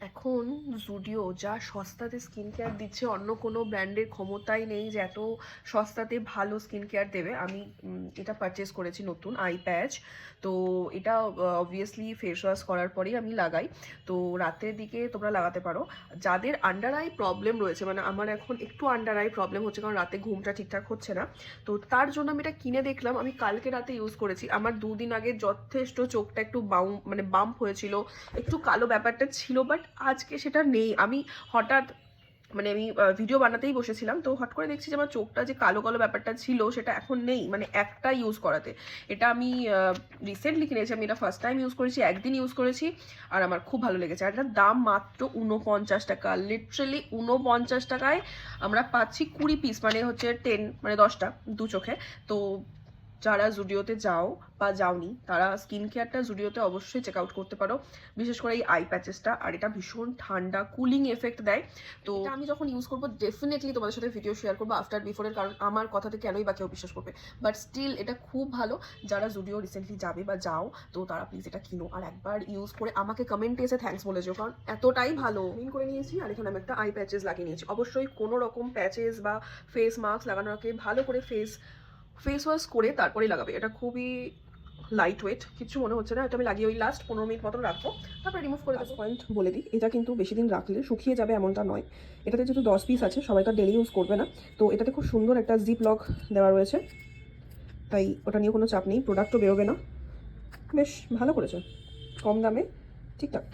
এখন জুডিও যা সস্তাতে স্কিন কেয়ার দিচ্ছে, অন্য কোনো ব্র্যান্ডের ক্ষমতাই নেই যে এত সস্তাতে ভালো স্কিন কেয়ার দেবে। আমি এটা পারচেস করেছি, নতুন আই প্যাচ। তো এটা অবভিয়াসলি ফেস ওয়াশ করার পরেই আমি লাগাই। তো রাতের দিকে তোমরা লাগাতে পারো যাদের আন্ডার আই প্রবলেম রয়েছে। মানে আমার এখন একটু আন্ডার আই প্রবলেম হচ্ছে, কারণ রাতে ঘুমটা ঠিকঠাক হচ্ছে না। তো তার জন্য আমি এটা কিনে দেখলাম। আমি কালকে রাতে ইউজ করেছি। আমার 2 দিন আগে যথেষ্ট চোখটা একটু বাম্প হয়েছিল, একটু কালো ব্যাপারটা ছিল, বাট আজকে সেটা নেই। আমি হঠাৎ আমি ভিডিও বানাতেই বসেছিলাম, তো হট করে দেখছি যে আমার চোখটা যে কালো কালো ব্যাপারটা ছিল সেটা এখন নেই, মানে একটা ইউজ করাতে। এটা আমি রিসেন্টলি কিনেছি, আমি এটা ফার্স্ট টাইম ইউজ করেছি, একদিন ইউজ করেছি, আর আমার খুব ভালো লেগেছে। আর এটার দাম মাত্র 49 টাকা, লিটারালি 49 টাকায় আমরা পাচ্ছি 20 পিস, মানে হচ্ছে 10, মানে 10টা 2 চোখে। তো যারা জুডিওতে যাও বা যাওনি তারা স্কিন কেয়ারটা জুডিওতে অবশ্যই চেক আউট করতে পারো, বিশেষ করে এই আই প্যাচেসটা। আর এটা ভীষণ ঠান্ডা কুলিং এফেক্ট দেয়। তো আমি যখন ইউজ করবো ডেফিনেটলি তোমাদের সাথে ভিডিও শেয়ার করবো আফটার বিফোরের, কারণ আমার কথাতে কেনই বা কেউ বিশ্বাস করবে। বাট স্টিল এটা খুব ভালো। যারা জুডিও রিসেন্টলি যাবে বা যাও, তো তারা প্লিজ এটা কিনো, আর একবার ইউজ করে আমাকে কমেন্টে এসে থ্যাঙ্কস বলে যেও, কারণ এতটাই ভালো। মিন করে নিয়েছি, আর এখানে আমি একটা আই প্যাচেস লাগিয়ে নিয়েছি। অবশ্যই কোনো রকম প্যাচেস বা ফেস মাস্ক লাগানোর আগে ভালো করে ফেস ওয়াশ করে তারপরেই লাগাবে। এটা খুবই লাইট ওয়েট, কিছু মনে হচ্ছে না। এটা আমি লাগিয়ে ওই লাস্ট 15 মিনিট মতন রাখবো, তারপরে রিমুভ করে দেবো। পয়েন্ট বলে দিই, এটা কিন্তু বেশি দিন রাখলে শুকিয়ে যাবে এমনটা নয়। এটাতে যেহেতু 10 পিস আছে, সবাই তো ডেলি ইউজ করবে না, তো এটাতে খুব সুন্দর একটা জিপ লক দেওয়া রয়েছে, তাই ওটা নিয়ে কোনো চাপ নেই, প্রোডাক্টও বেরোবে না। বেশ ভালো করেছে, কম দামে ঠিকঠাক।